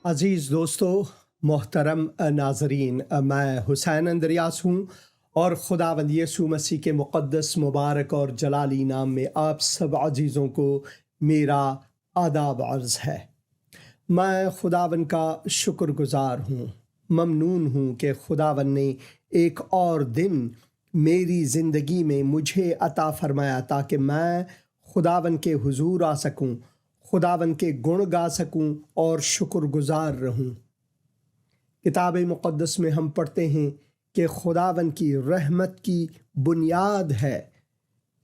عزیز دوستو، محترم ناظرین، میں حسین اندریاس ہوں اور خداوند یسوع مسیح کے مقدس، مبارک اور جلالی نام میں آپ سب عزیزوں کو میرا آداب عرض ہے۔ میں خداوند کا شکر گزار ہوں، ممنون ہوں کہ خداوند نے ایک اور دن میری زندگی میں مجھے عطا فرمایا تاکہ میں خداوند کے حضور آ سکوں، خداوند کے گن گا سکوں اور شکر گزار رہوں۔ کتاب مقدس میں ہم پڑھتے ہیں کہ خداوند کی رحمت کی بنیاد ہے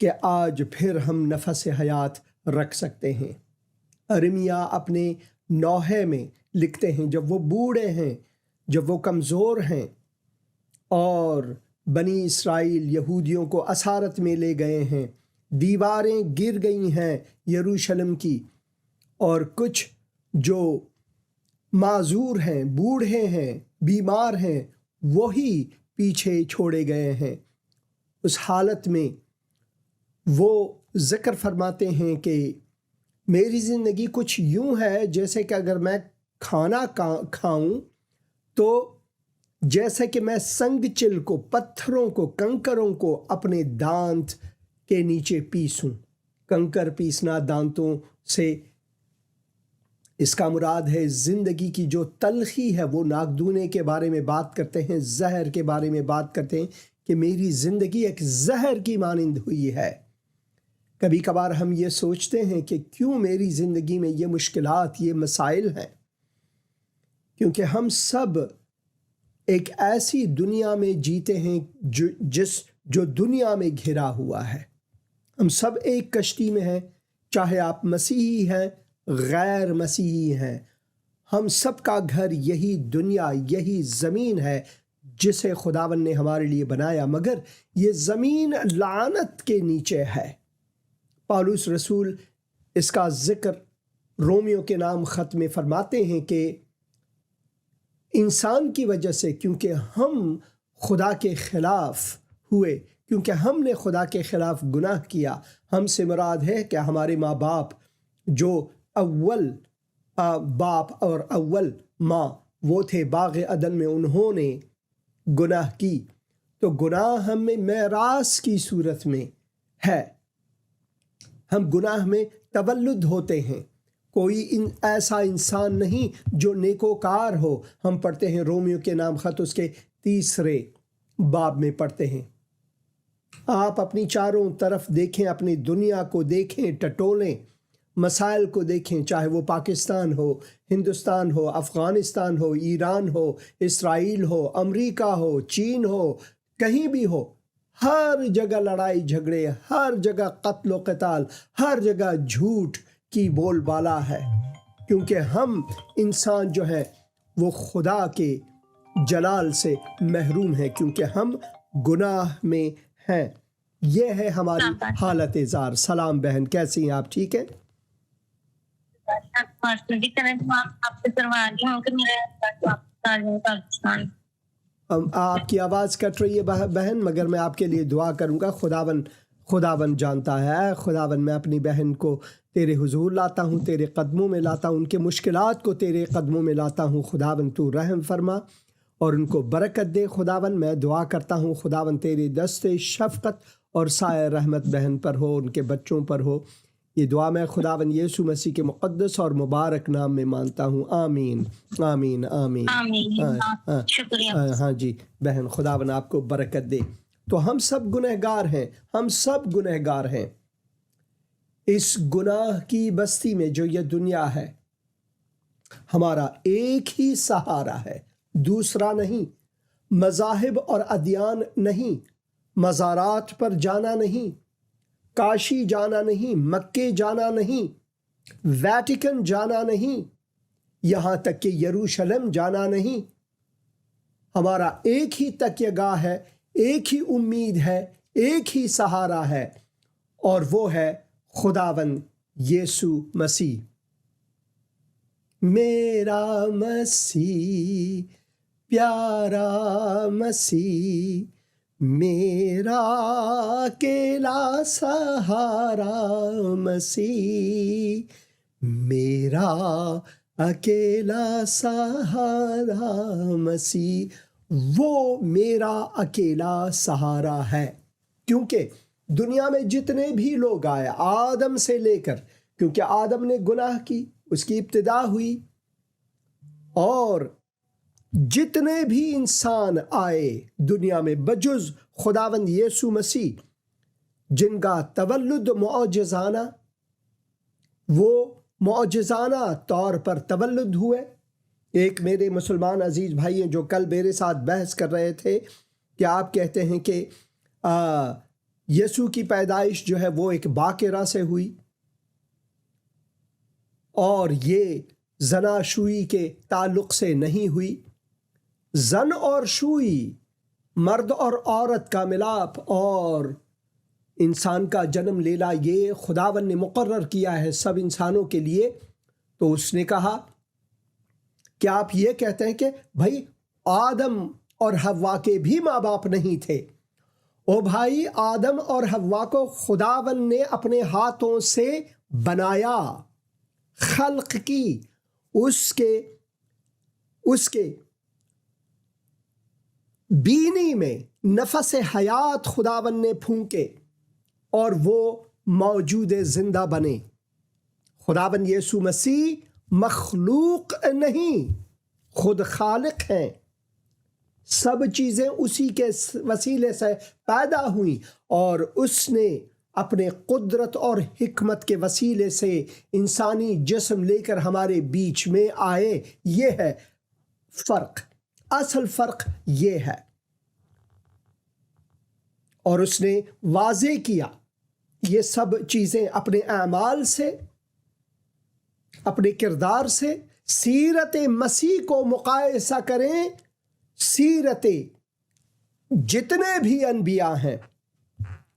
کہ آج پھر ہم نفس حیات رکھ سکتے ہیں۔ ارمیا اپنے نوحے میں لکھتے ہیں، جب وہ بوڑھے ہیں، جب وہ کمزور ہیں اور بنی اسرائیل یہودیوں کو اسارت میں لے گئے ہیں، دیواریں گر گئی ہیں یروشلم کی، اور کچھ جو معذور ہیں، بوڑھے ہیں، بیمار ہیں، وہی پیچھے چھوڑے گئے ہیں۔ اس حالت میں وہ ذکر فرماتے ہیں کہ میری زندگی کچھ یوں ہے جیسے کہ اگر میں کھانا کھاؤں تو جیسے کہ میں سنگ چل کو، پتھروں کو، کنکروں کو اپنے دانت کے نیچے پیسوں۔ کنکر پیسنا دانتوں سے، اس کا مراد ہے زندگی کی جو تلخی ہے۔ وہ ناگدونے کے بارے میں بات کرتے ہیں، زہر کے بارے میں بات کرتے ہیں کہ میری زندگی ایک زہر کی مانند ہوئی ہے۔ کبھی کبھار ہم یہ سوچتے ہیں کہ کیوں میری زندگی میں یہ مشکلات، یہ مسائل ہیں، کیونکہ ہم سب ایک ایسی دنیا میں جیتے ہیں جو دنیا میں گھرا ہوا ہے۔ ہم سب ایک کشتی میں ہیں، چاہے آپ مسیحی ہیں، غیر مسیحی ہیں، ہم سب کا گھر یہی دنیا، یہی زمین ہے جسے خداوند نے ہمارے لیے بنایا، مگر یہ زمین لعنت کے نیچے ہے۔ پالوس رسول اس کا ذکر رومیو کے نام خط میں فرماتے ہیں کہ انسان کی وجہ سے، کیونکہ ہم خدا کے خلاف ہوئے، کیونکہ ہم نے خدا کے خلاف گناہ کیا، ہم سے مراد ہے کہ ہمارے ماں باپ جو اول باپ اور اول ماں وہ تھے باغ عدن میں، انہوں نے گناہ کی، تو گناہ ہم میں میراث کی صورت میں ہے۔ ہم گناہ میں تولد ہوتے ہیں۔ کوئی ایسا انسان نہیں جو نیکوکار ہو۔ ہم پڑھتے ہیں رومیو کے نام خط اس کے 3 باب میں پڑھتے ہیں۔ آپ اپنی چاروں طرف دیکھیں، اپنی دنیا کو دیکھیں، ٹٹولیں، مسائل کو دیکھیں، چاہے وہ پاکستان ہو، ہندوستان ہو، افغانستان ہو، ایران ہو، اسرائیل ہو، امریکہ ہو، چین ہو، کہیں بھی ہو، ہر جگہ لڑائی جھگڑے، ہر جگہ قتل و قتال، ہر جگہ جھوٹ کی بول بالا ہے، کیونکہ ہم انسان جو ہیں وہ خدا کے جلال سے محروم ہیں، کیونکہ ہم گناہ میں ہیں۔ یہ ہے ہماری حالت زار۔ سلام بہن، کیسی ہیں آپ؟ ٹھیک ہے؟ آپ کی آواز کٹ رہی ہے بہن، مگر میں آپ کے لیے دعا کروں گا۔ خداوند جانتا ہے۔ خداوند، میں اپنی بہن کو تیرے حضور لاتا ہوں، تیرے قدموں میں لاتا ہوں، ان کے مشکلات کو تیرے قدموں میں لاتا ہوں۔ خداوند تو رحم فرما اور ان کو برکت دے۔ خداوند میں دعا کرتا ہوں، خداوند تیرے دست شفقت اور سایہ رحمت بہن پر ہو، ان کے بچوں پر ہو۔ یہ دعا میں خداوند یسوع مسیح کے مقدس اور مبارک نام میں مانتا ہوں، آمین آمین آمین شکریہ۔ ہاں جی بہن، خداوند آپ کو برکت دے۔ تو ہم سب گنہگار ہیں، ہم سب گنہگار ہیں۔ اس گناہ کی بستی میں جو یہ دنیا ہے، ہمارا ایک ہی سہارا ہے، دوسرا نہیں۔ مذاہب اور ادیان نہیں، مزارات پر جانا نہیں، کاشی جانا نہیں، مکے جانا نہیں، ویٹیکن جانا نہیں، یہاں تک کہ یروشلم جانا نہیں۔ ہمارا ایک ہی تکیہ گاہ ہے، ایک ہی امید ہے، ایک ہی سہارا ہے، اور وہ ہے خداوند یسوع مسیح۔ میرا مسیح، پیارا مسیح، میرا اکیلا سہارا مسیح، میرا اکیلا سہارا مسیح، وہ میرا اکیلا سہارا ہے۔ کیونکہ دنیا میں جتنے بھی لوگ آئے آدم سے لے کر، کیونکہ آدم نے گناہ کی، اس کی ابتدا ہوئی، اور جتنے بھی انسان آئے دنیا میں بجز خداوند یسوع مسیح جن کا تولد معجزانہ، وہ معجزانہ طور پر تولد ہوئے۔ ایک میرے مسلمان عزیز بھائی ہیں جو کل میرے ساتھ بحث کر رہے تھے کہ آپ کہتے ہیں کہ یسوع کی پیدائش جو ہے وہ ایک باقرہ سے ہوئی، اور یہ زناشوئی کے تعلق سے نہیں ہوئی۔ زن اور شوئی، مرد اور عورت کا ملاپ اور انسان کا جنم لینا، یہ خداوند نے مقرر کیا ہے سب انسانوں کے لیے۔ تو اس نے کہا کہ آپ یہ کہتے ہیں کہ بھائی آدم اور حوا کے بھی ماں باپ نہیں تھے۔ او بھائی، آدم اور حوا کو خداوند نے اپنے ہاتھوں سے بنایا، خلق کی، اس کے بینی میں نفس حیات خداوند نے پھونکے اور وہ موجود زندہ بنے۔ خداوند یسوع مسیح مخلوق نہیں، خود خالق ہیں۔ سب چیزیں اسی کے وسیلے سے پیدا ہوئیں، اور اس نے اپنے قدرت اور حکمت کے وسیلے سے انسانی جسم لے کر ہمارے بیچ میں آئے۔ یہ ہے فرق، اصل فرق یہ ہے۔ اور اس نے واضح کیا یہ سب چیزیں اپنے اعمال سے، اپنے کردار سے۔ سیرت مسیح کو مقایسہ کریں سیرت جتنے بھی انبیاء ہیں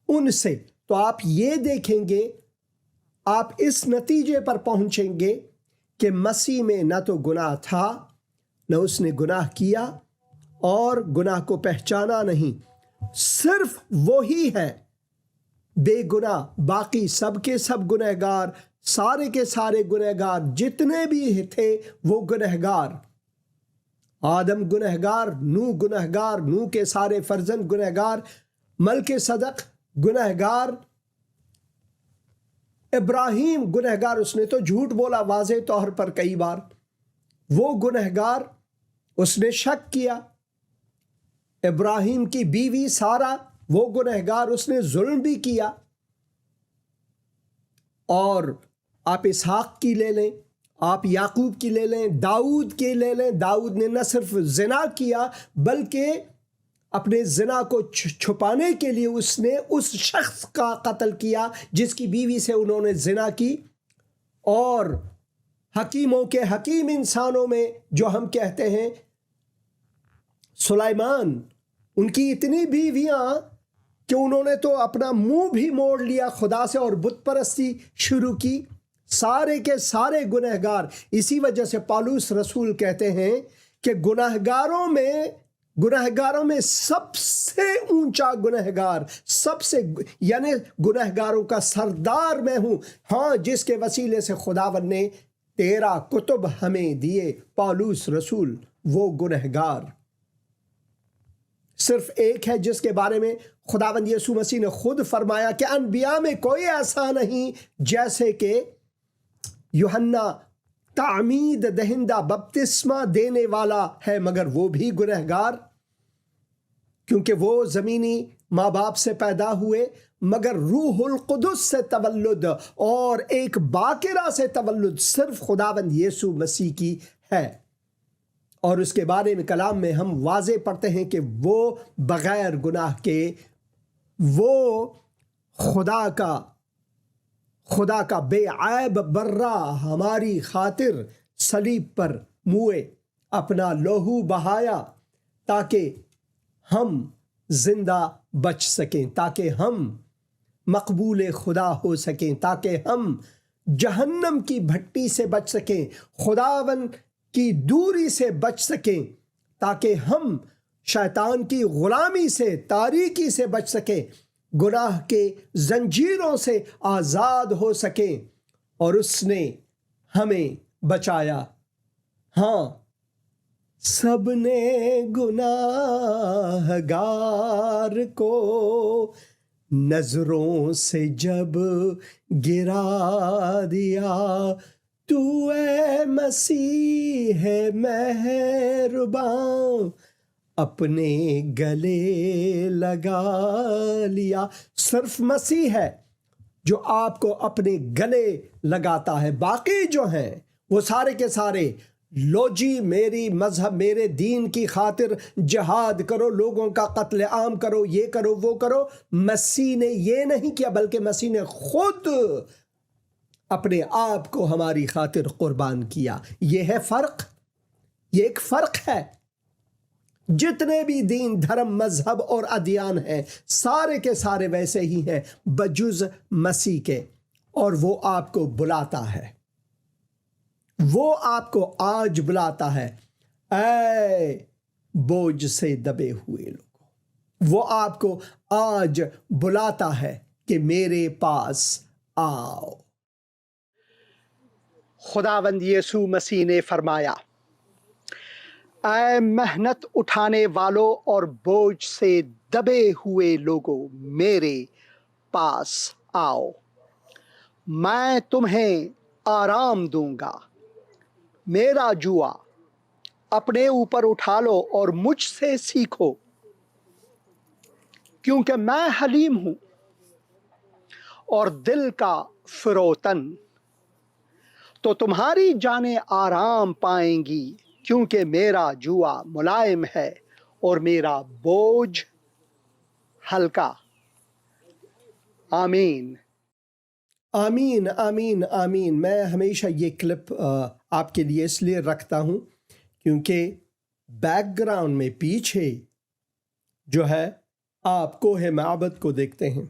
ان سے، تو آپ یہ دیکھیں گے، آپ اس نتیجے پر پہنچیں گے کہ مسیح میں نہ تو گناہ تھا، نہ اس نے گناہ کیا اور گناہ کو پہچانا نہیں۔ صرف وہی ہے بے گناہ، باقی سب کے سب گنہگار، سارے کے سارے گنہگار، جتنے بھی تھے وہ گنہگار۔ آدم گنہگار، نوح گنہگار، نوح کے سارے فرزند گنہگار، ملک صدق گنہگار، ابراہیم گنہگار، اس نے تو جھوٹ بولا واضح طور پر کئی بار، وہ گنہگار، اس نے شک کیا۔ ابراہیم کی بیوی سارہ، وہ گنہگار، اس نے ظلم بھی کیا۔ اور آپ اسحاق کی لے لیں، آپ یعقوب کی لے لیں، داؤد کی لے لیں، داؤد نے نہ صرف زنا کیا بلکہ اپنے زنا کو چھپانے کے لیے اس نے اس شخص کا قتل کیا جس کی بیوی سے انہوں نے زنا کی۔ اور حکیموں کے حکیم انسانوں میں جو ہم کہتے ہیں سلیمان، ان کی اتنی بیویاں کہ انہوں نے تو اپنا منہ بھی موڑ لیا خدا سے اور بت پرستی شروع کی۔ سارے کے سارے گنہگار۔ اسی وجہ سے پالوس رسول کہتے ہیں کہ گنہگاروں میں سب سے اونچا گنہگار، سب سے، یعنی گنہگاروں کا سردار میں ہوں، ہاں، جس کے وسیلے سے خداوند نے 13 کتب ہمیں دیے۔ پالوس رسول وہ گنہگار۔ صرف ایک ہے جس کے بارے میں خداوند یسوع مسیح نے خود فرمایا کہ انبیاء میں کوئی ایسا نہیں جیسے کہ یوحنا تعمید دہندہ، بپتسمہ دینے والا ہے، مگر وہ بھی گنہگار، کیونکہ وہ زمینی ماں باپ سے پیدا ہوئے، مگر روح القدس سے تولد اور ایک باقرہ سے تولد صرف خداوند یسوع مسیح کی ہے۔ اور اس کے بارے میں کلام میں ہم واضح پڑھتے ہیں کہ وہ بغیر گناہ کے، وہ خدا کا بے عیب برہ ہماری خاطر صلیب پر موئے، اپنا لہو بہایا تاکہ ہم زندہ بچ سکیں، تاکہ ہم مقبول خدا ہو سکیں، تاکہ ہم جہنم کی بھٹی سے بچ سکیں، خداوند کی دوری سے بچ سکیں، تاکہ ہم شیطان کی غلامی سے، تاریکی سے بچ سکیں، گناہ کے زنجیروں سے آزاد ہو سکیں۔ اور اس نے ہمیں بچایا ہاں سب نے گناہ گار کو نظروں سے جب گرا دیا، تو اے مسیح ہے مہرباں اپنے گلے لگا لیا۔ صرف مسیح ہے جو آپ کو اپنے گلے لگاتا ہے، باقی جو ہیں وہ سارے کے سارے لو جی میری مذہب میرے دین کی خاطر جہاد کرو، لوگوں کا قتل عام کرو، یہ کرو وہ کرو۔ مسیح نے یہ نہیں کیا، بلکہ مسیح نے خود اپنے آپ کو ہماری خاطر قربان کیا۔ یہ ہے فرق، یہ ایک فرق ہے۔ جتنے بھی دین دھرم مذہب اور ادیان ہیں سارے کے سارے ویسے ہی ہیں بجز مسیح کے، اور وہ آپ کو بلاتا ہے، وہ آپ کو آج بلاتا ہے، اے بوجھ سے دبے ہوئے لوگوں۔ وہ آپ کو آج بلاتا ہے کہ میرے پاس آؤ۔ خداوند یسوع مسیح نے فرمایا، اے محنت اٹھانے والوں اور بوجھ سے دبے ہوئے لوگوں میرے پاس آؤ، میں تمہیں آرام دوں گا۔ میرا جوا اپنے اوپر اٹھا لو اور مجھ سے سیکھو، کیونکہ میں حلیم ہوں اور دل کا فروتن، تو تمہاری جانیں آرام پائیں گی، کیونکہ میرا جوا ملائم ہے اور میرا بوجھ ہلکا۔ آمین آمین آمین آمین۔ میں ہمیشہ یہ کلپ آپ کے لیے اس لیے رکھتا ہوں کیونکہ بیک گراؤنڈ میں پیچھے جو ہے آپ کوہ معبد کو دیکھتے ہیں۔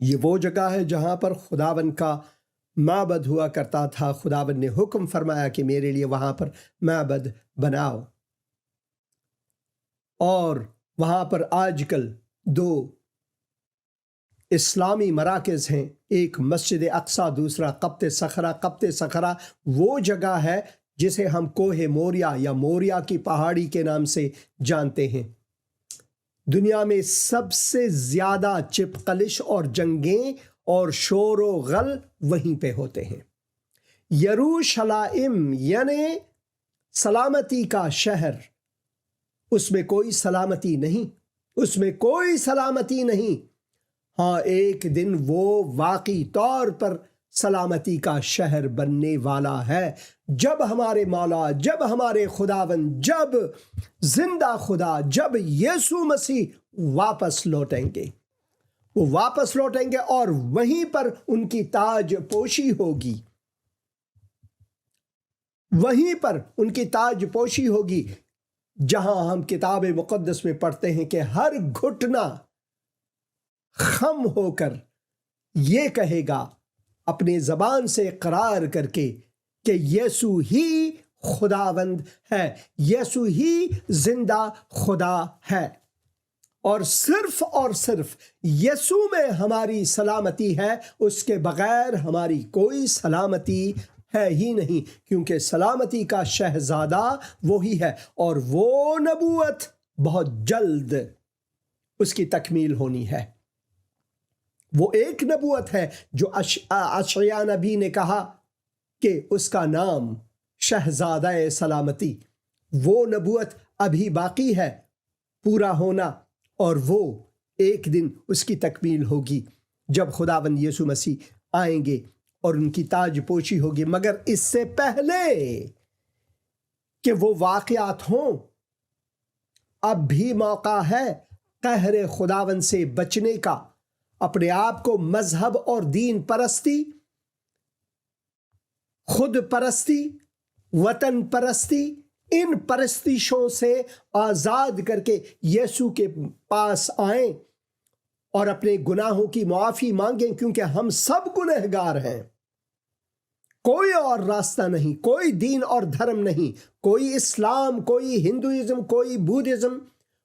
یہ وہ جگہ ہے جہاں پر خداوند کا معبد ہوا کرتا تھا۔ خداوند نے حکم فرمایا کہ میرے لیے وہاں پر معبد بناؤ، اور وہاں پر آج کل 2 اسلامی مراکز ہیں، ایک مسجد اقصی، دوسرا قبط صخرہ۔ قبط صخرہ وہ جگہ ہے جسے ہم کوہ موریا یا موریا کی پہاڑی کے نام سے جانتے ہیں۔ دنیا میں سب سے زیادہ چپقلش اور جنگیں اور شور و غل وہیں پہ ہوتے ہیں۔ یروشلم یعنی سلامتی کا شہر، اس میں کوئی سلامتی نہیں، اس میں کوئی سلامتی نہیں۔ ہاں ایک دن وہ واقعی طور پر سلامتی کا شہر بننے والا ہے، جب ہمارے مولا، جب ہمارے خداوند، جب زندہ خدا، جب یسوع مسیح واپس لوٹیں گے۔ وہ واپس لوٹیں گے اور وہیں پر ان کی تاج پوشی ہوگی، وہیں پر ان کی تاج پوشی ہوگی، جہاں ہم کتاب مقدس میں پڑھتے ہیں کہ ہر گھٹنا خم ہو کر یہ کہے گا اپنے زبان سے اقرار کر کے کہ یسوع ہی خداوند ہے، یسوع ہی زندہ خدا ہے، اور صرف یسوع میں ہماری سلامتی ہے، اس کے بغیر ہماری کوئی سلامتی ہے ہی نہیں، کیونکہ سلامتی کا شہزادہ وہی ہے، اور وہ نبوت بہت جلد اس کی تکمیل ہونی ہے۔ وہ ایک نبوت ہے جو اشعیاء نبی نے کہا کہ اس کا نام شہزادہ سلامتی، وہ نبوت ابھی باقی ہے پورا ہونا، اور وہ ایک دن اس کی تکمیل ہوگی جب خداوند یسوع مسیح آئیں گے اور ان کی تاج پوشی ہوگی۔ مگر اس سے پہلے کہ وہ واقعات ہوں، اب بھی موقع ہے قہر خداوند سے بچنے کا، اپنے آپ کو مذہب اور دین پرستی، خود پرستی، وطن پرستی، ان پرستشوں سے آزاد کر کے یسوع کے پاس آئیں اور اپنے گناہوں کی معافی مانگیں، کیونکہ ہم سب گنہگار ہیں۔ کوئی اور راستہ نہیں، کوئی دین اور دھرم نہیں، کوئی اسلام، کوئی ہندوازم، کوئی بودھزم،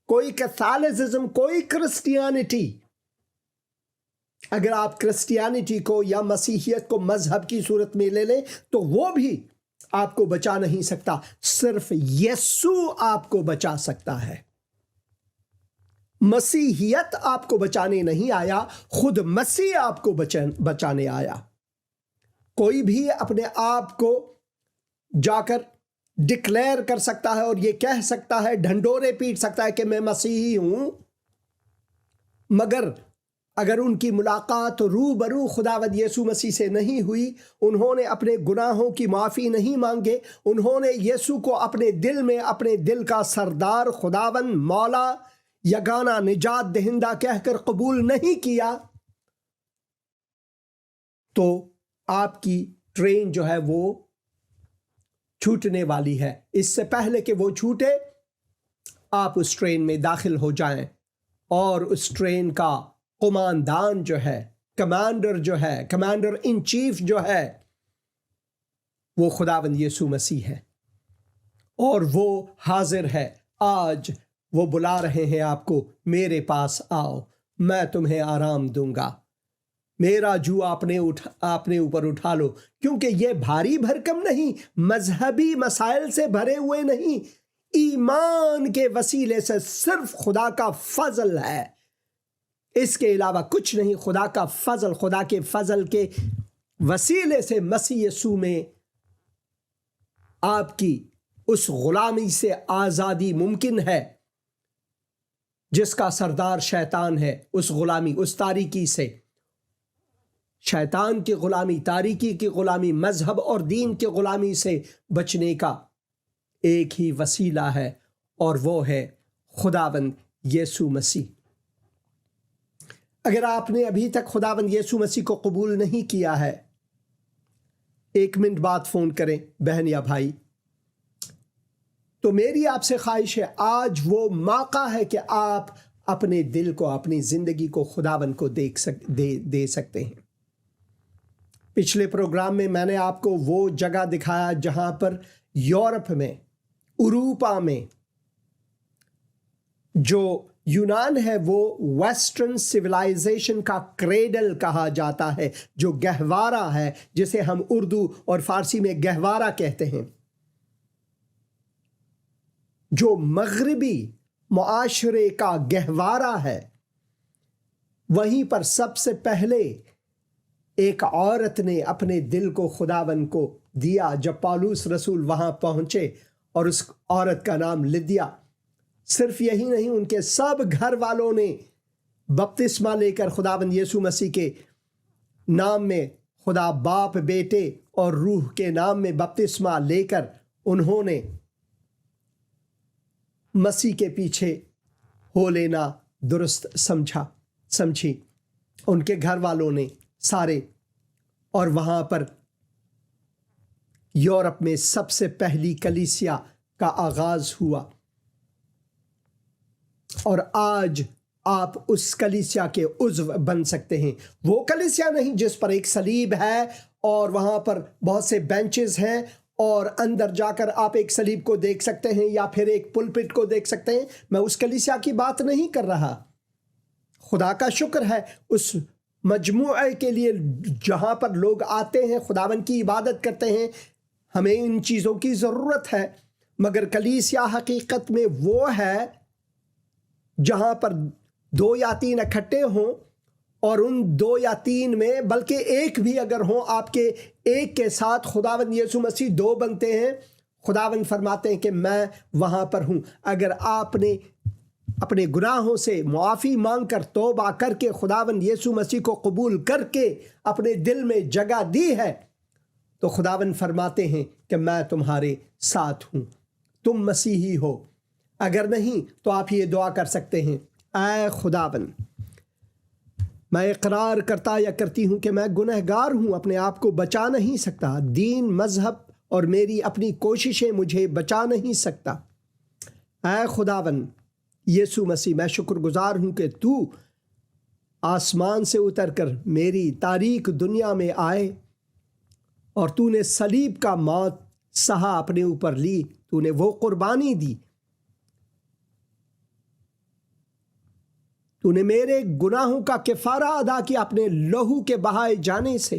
کوئی کیتھولکزم، کوئی کرسچینٹی۔ اگر آپ کرسچینٹی کو یا مسیحیت کو مذہب کی صورت میں لے لیں تو وہ بھی آپ کو بچا نہیں سکتا، صرف یسوع آپ کو بچا سکتا ہے۔ مسیحیت آپ کو بچانے نہیں آیا، خود مسیح آپ کو بچانے آیا۔ کوئی بھی اپنے آپ کو جا کر ڈکلیئر کر سکتا ہے اور یہ کہہ سکتا ہے، ڈھنڈورے پیٹ سکتا ہے کہ میں مسیحی ہوں، مگر اگر ان کی ملاقات روبرو خداوند یسوع مسیح سے نہیں ہوئی، انہوں نے اپنے گناہوں کی معافی نہیں مانگے، انہوں نے یسوع کو اپنے دل میں اپنے دل کا سردار، خداوند، مولا، یگانہ نجات دہندہ کہہ کر قبول نہیں کیا، تو آپ کی ٹرین جو ہے وہ چھوٹنے والی ہے۔ اس سے پہلے کہ وہ چھوٹے، آپ اس ٹرین میں داخل ہو جائیں، اور اس ٹرین کا قماندان جو ہے، کمانڈر ان چیف جو ہے، وہ خداوند یسوع مسیح ہے، اور وہ حاضر ہے۔ آج وہ بلا رہے ہیں آپ کو، میرے پاس آؤ، میں تمہیں آرام دوں گا، میرا جو اپنے اوپر اٹھا لو، کیونکہ یہ بھاری بھرکم نہیں، مذہبی مسائل سے بھرے ہوئے نہیں، ایمان کے وسیلے سے صرف خدا کا فضل ہے، اس کے علاوہ کچھ نہیں۔ خدا کا فضل، خدا کے فضل کے وسیلے سے مسیح یسوع میں آپ کی اس غلامی سے آزادی ممکن ہے جس کا سردار شیطان ہے۔ اس غلامی، اس تاریکی سے، شیطان کی غلامی، تاریکی کی غلامی، مذہب اور دین کی غلامی سے بچنے کا ایک ہی وسیلہ ہے، اور وہ ہے خداوند یسوع مسیح۔ اگر آپ نے ابھی تک خداوند یسوع مسیح کو قبول نہیں کیا ہے، 1 منٹ بعد فون کریں بہن یا بھائی۔ تو میری آپ سے خواہش ہے، آج وہ موقع ہے کہ آپ اپنے دل کو، اپنی زندگی کو خداوند کو دے سکتے ہیں۔ پچھلے پروگرام میں نے آپ کو وہ جگہ دکھایا جہاں پر یورپ میں، اروپا میں، جو یونان ہے وہ ویسٹرن سویلائزیشن کا کریڈل کہا جاتا ہے، جو گہوارہ ہے، جسے ہم اردو اور فارسی میں گہوارہ کہتے ہیں، جو مغربی معاشرے کا گہوارہ ہے۔ وہیں پر سب سے پہلے ایک عورت نے اپنے دل کو خداوند کو دیا جب پالوس رسول وہاں پہنچے، اور اس عورت کا نام لدیا۔ صرف یہی نہیں، ان کے سب گھر والوں نے بپتسمہ لے کر خداوند یسوع مسیح کے نام میں، خدا باپ، بیٹے اور روح کے نام میں بپتسمہ لے کر انہوں نے مسیح کے پیچھے ہو لینا درست سمجھی، ان کے گھر والوں نے سارے۔ اور وہاں پر یورپ میں سب سے پہلی کلیسیا کا آغاز ہوا، اور آج آپ اس کلیسیا کے عضو بن سکتے ہیں۔ وہ کلیسیا نہیں جس پر ایک صلیب ہے اور وہاں پر بہت سے بینچز ہیں، اور اندر جا کر آپ ایک صلیب کو دیکھ سکتے ہیں یا پھر ایک پلپٹ کو دیکھ سکتے ہیں۔ میں اس کلیسیا کی بات نہیں کر رہا۔ خدا کا شکر ہے اس مجموعے کے لیے جہاں پر لوگ آتے ہیں، خداوند کی عبادت کرتے ہیں، ہمیں ان چیزوں کی ضرورت ہے، مگر کلیسیا حقیقت میں وہ ہے جہاں پر 2 یا 3 اکٹھے ہوں، اور ان 2 یا 3 میں، بلکہ ایک بھی اگر ہوں، آپ کے ایک کے ساتھ خداوند یسوع مسیح 2 بنتے ہیں۔ خداوند فرماتے ہیں کہ میں وہاں پر ہوں۔ اگر آپ نے اپنے گناہوں سے معافی مانگ کر، توبہ کر کے، خداوند یسوع مسیح کو قبول کر کے اپنے دل میں جگہ دی ہے، تو خداوند فرماتے ہیں کہ میں تمہارے ساتھ ہوں، تم مسیحی ہو۔ اگر نہیں تو آپ یہ دعا کر سکتے ہیں، اے خداوند، میں اقرار کرتا یا کرتی ہوں کہ میں گنہگار ہوں، اپنے آپ کو بچا نہیں سکتا، دین، مذہب اور میری اپنی کوششیں مجھے بچا نہیں سکتا۔ اے خداوند یسوع مسیح، میں شکر گزار ہوں کہ تو آسمان سے اتر کر میری تاریک دنیا میں آئے، اور تو نے صلیب کا موت سہا، اپنے اوپر لی، تو نے وہ قربانی دی، تو نے میرے گناہوں کا کفارہ ادا کیا اپنے لہو کے بہائے جانے سے،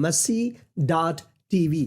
masih.tv,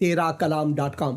terakalam.com।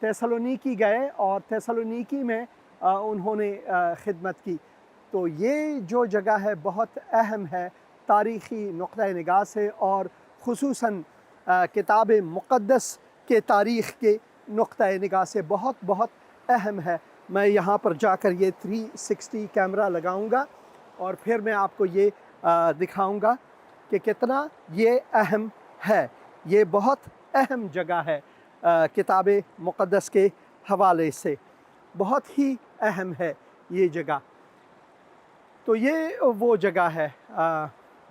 تیسالونیکی گئے اور تیسالونیکی میں انہوں نے خدمت کی۔ تو یہ جو جگہ ہے بہت اہم ہے تاریخی نقطہ نگاہ سے، اور خصوصاً کتاب مقدس کے تاریخ کے نقطہ نگاہ سے بہت بہت اہم ہے۔ میں یہاں پر جا کر یہ 360 کیمرہ لگاؤں گا اور پھر میں آپ کو یہ دکھاؤں گا کہ کتنا یہ اہم ہے۔ یہ بہت اہم جگہ ہے کتاب مقدس کے حوالے سے، بہت ہی اہم ہے یہ جگہ۔ تو یہ وہ جگہ ہے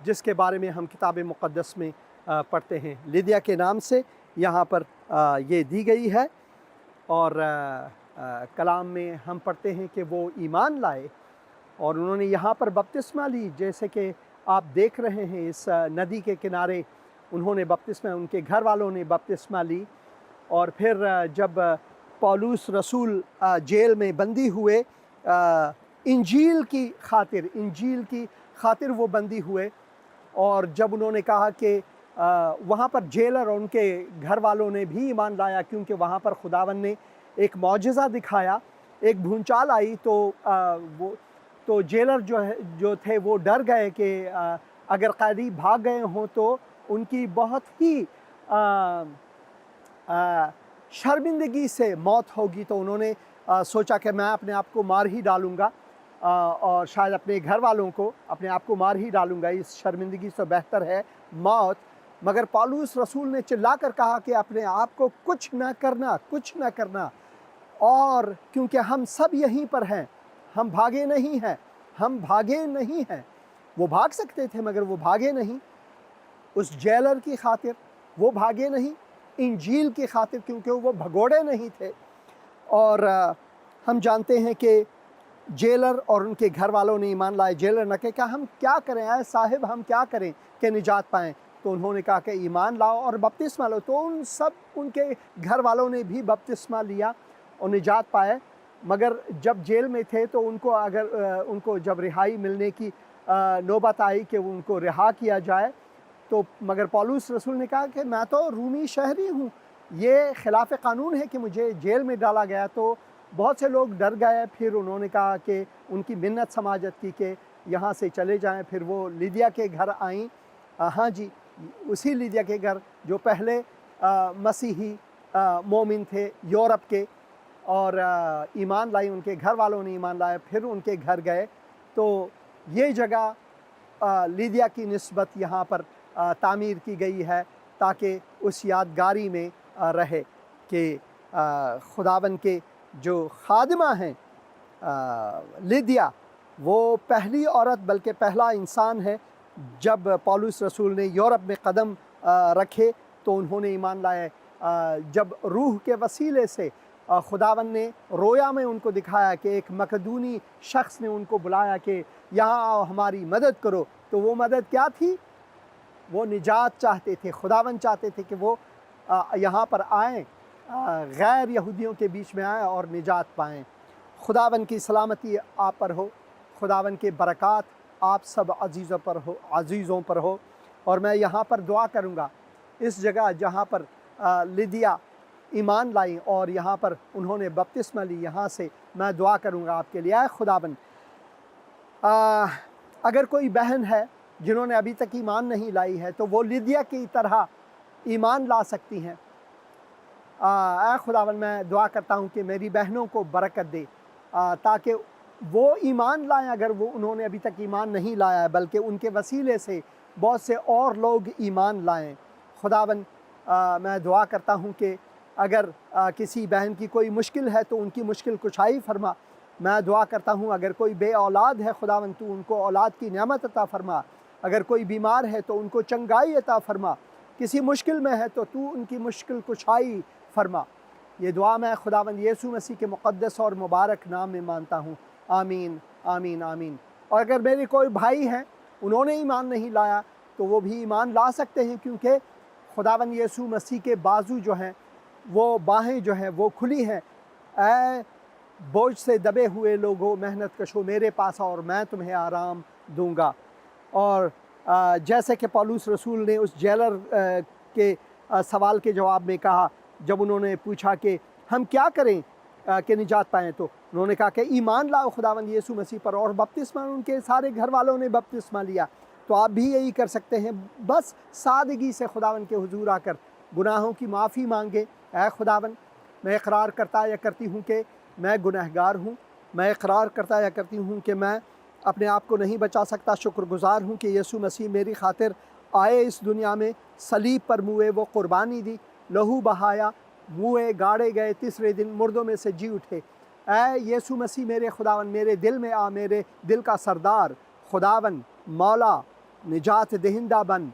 جس کے بارے میں ہم کتاب مقدس میں پڑھتے ہیں، لیدیا کے نام سے یہاں پر یہ دی گئی ہے، اور کلام میں ہم پڑھتے ہیں کہ وہ ایمان لائے اور انہوں نے یہاں پر بپتسمہ لی، جیسے کہ آپ دیکھ رہے ہیں اس ندی کے کنارے انہوں نے بپتسمہ، ان کے گھر والوں نے بپتسمہ لی، اور پھر جب پولس رسول جیل میں بندی ہوئے انجیل کی خاطر وہ بندی ہوئے، اور جب انہوں نے کہا کہ وہاں پر جیلر اور ان کے گھر والوں نے بھی ایمان لایا، کیونکہ وہاں پر خداوند نے ایک معجزہ دکھایا، ایک بھونچال آئی، تو جیلر جو تھے وہ ڈر گئے کہ اگر قیدی بھاگ گئے ہوں تو ان کی بہت ہی شرمندگی سے موت ہوگی۔ تو انہوں نے سوچا کہ میں اپنے آپ کو مار ہی ڈالوں گا، اور شاید اپنے گھر والوں کو اپنے آپ کو مار ہی ڈالوں گا، اس شرمندگی سے بہتر ہے موت۔ مگر پولس رسول نے چلا کر کہا کہ اپنے آپ کو کچھ نہ کرنا، اور کیونکہ ہم سب یہیں پر ہیں، ہم بھاگے نہیں ہیں۔ وہ بھاگ سکتے تھے مگر وہ بھاگے نہیں، اس جیلر کی خاطر وہ بھاگے نہیں، انجیل کی خاطر، کیونکہ وہ بھگوڑے نہیں تھے۔ اور ہم جانتے ہیں کہ جیلر اور ان کے گھر والوں نے ایمان لائے۔ جیلر نے کہا ہم کیا کریں اے صاحب، ہم کیا کریں کہ نجات پائیں؟ تو انہوں نے کہا کہ ایمان لاؤ اور بپتسمہ لو۔ تو ان کے گھر والوں نے بھی بپتسمہ لیا اور نجات پائے۔ مگر جب جیل میں تھے تو ان کو جب رہائی ملنے کی نوبت آئی کہ ان کو رہا کیا جائے، تو مگر پولس رسول نے کہا کہ میں تو رومی شہری ہوں، یہ خلاف قانون ہے کہ مجھے جیل میں ڈالا گیا۔ تو بہت سے لوگ ڈر گئے، پھر انہوں نے کہا کہ ان کی منت سماجت کی کہ یہاں سے چلے جائیں۔ پھر وہ لیدیا کے گھر آئیں، ہاں جی، اسی لیدیا کے گھر جو پہلے مسیحی مومن تھے یورپ کے، اور ایمان لائی، ان کے گھر والوں نے ایمان لایا، پھر ان کے گھر گئے۔ تو یہ جگہ لیدیا کی نسبت یہاں پر تعمیر کی گئی ہے تاکہ اس یادگاری میں رہے کہ خداوند کے جو خادمہ ہیں لیدیا، وہ پہلی عورت بلکہ پہلا انسان ہے۔ جب پولس رسول نے یورپ میں قدم رکھے تو انہوں نے ایمان لائے۔ جب روح کے وسیلے سے خداوند نے رویا میں ان کو دکھایا کہ ایک مقدونی شخص نے ان کو بلایا کہ یہاں آؤ ہماری مدد کرو، تو وہ مدد کیا تھی؟ وہ نجات چاہتے تھے۔ خداوند چاہتے تھے کہ وہ یہاں پر آئیں، غیر یہودیوں کے بیچ میں آئیں اور نجات پائیں۔ خداوند کی سلامتی آپ پر ہو، خداوند کے برکات آپ سب عزیزوں پر ہو۔ اور میں یہاں پر دعا کروں گا، اس جگہ جہاں پر لیدیا ایمان لائی اور یہاں پر انہوں نے بپتسمہ لی، یہاں سے میں دعا کروں گا آپ کے لیے۔ اے خداوند، اگر کوئی بہن ہے جنہوں نے ابھی تک ایمان نہیں لائی ہے تو وہ لیدیا کی طرح ایمان لا سکتی ہیں۔ اے خداوند، میں دعا کرتا ہوں کہ میری بہنوں کو برکت دے تاکہ وہ ایمان لائیں، اگر انہوں نے ابھی تک ایمان نہیں لایا ہے، بلکہ ان کے وسیلے سے بہت سے اور لوگ ایمان لائیں۔ خداوند، میں دعا کرتا ہوں کہ اگر کسی بہن کی کوئی مشکل ہے تو ان کی مشکل کشائی فرما۔ میں دعا کرتا ہوں اگر کوئی بے اولاد ہے خداوند تو ان کو اولاد کی نعمت عطا فرما، اگر کوئی بیمار ہے تو ان کو چنگائی عطا فرما، کسی مشکل میں ہے تو تو ان کی مشکل کشائی فرما۔ یہ دعا میں خداوند یسوع مسیح کے مقدس اور مبارک نام میں مانتا ہوں، آمین آمین آمین۔ اور اگر میرے کوئی بھائی ہیں انہوں نے ایمان نہیں لایا تو وہ بھی ایمان لا سکتے ہیں، کیونکہ خداوند یسوع مسیح کے بازو جو ہیں، وہ باہیں جو ہیں وہ کھلی ہیں۔ اے بوجھ سے دبے ہوئے لوگوں، محنت کشو، میرے پاس آؤ اور میں تمہیں آرام دوں گا۔ اور جیسے کہ پولس رسول نے اس جیلر کے سوال کے جواب میں کہا، جب انہوں نے پوچھا کہ ہم کیا کریں کہ نجات پائیں، تو انہوں نے کہا کہ ایمان لاؤ خداوند یسوع مسیح پر، اور بپتسمہ ان کے سارے گھر والوں نے بپتسمہ لیا۔ تو آپ بھی یہی کر سکتے ہیں، بس سادگی سے خداوند کے حضور آ کر گناہوں کی معافی مانگے۔ اے خداوند، میں اقرار کرتا یا کرتی ہوں کہ میں گنہگار ہوں، میں اقرار کرتا یا کرتی ہوں کہ میں اپنے آپ کو نہیں بچا سکتا۔ شکر گزار ہوں کہ یسوع مسیح میری خاطر آئے اس دنیا میں، صلیب پر موئے، وہ قربانی دی، لہو بہایا، موئے، گاڑے گئے، تیسرے دن مردوں میں سے جی اٹھے۔ اے یسوع مسیح میرے خداوند، میرے دل میں آ، میرے دل کا سردار، خداوند، مولا، نجات دہندہ بن،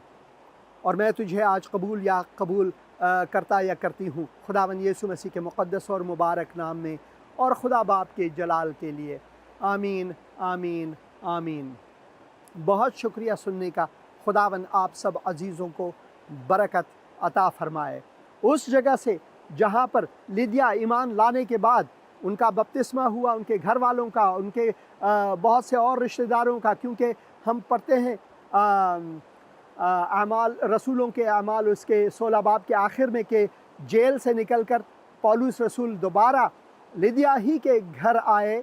اور میں تجھے آج قبول کرتا یا کرتی ہوں خداوند یسوع مسیح کے مقدس اور مبارک نام میں، اور خدا باپ کے جلال کے لیے، آمین آمین آمین۔ بہت شکریہ سننے کا۔ خداوند آپ سب عزیزوں کو برکت عطا فرمائے۔ اس جگہ سے جہاں پر لیدیا ایمان لانے کے بعد ان کا بپتسمہ ہوا، ان کے گھر والوں کا، ان کے بہت سے اور رشتہ داروں کا، کیونکہ ہم پڑھتے ہیں اعمال رسولوں کے اعمال اس کے 16 باب کے آخر میں کہ جیل سے نکل کر پولس رسول دوبارہ لیدیا ہی کے گھر آئے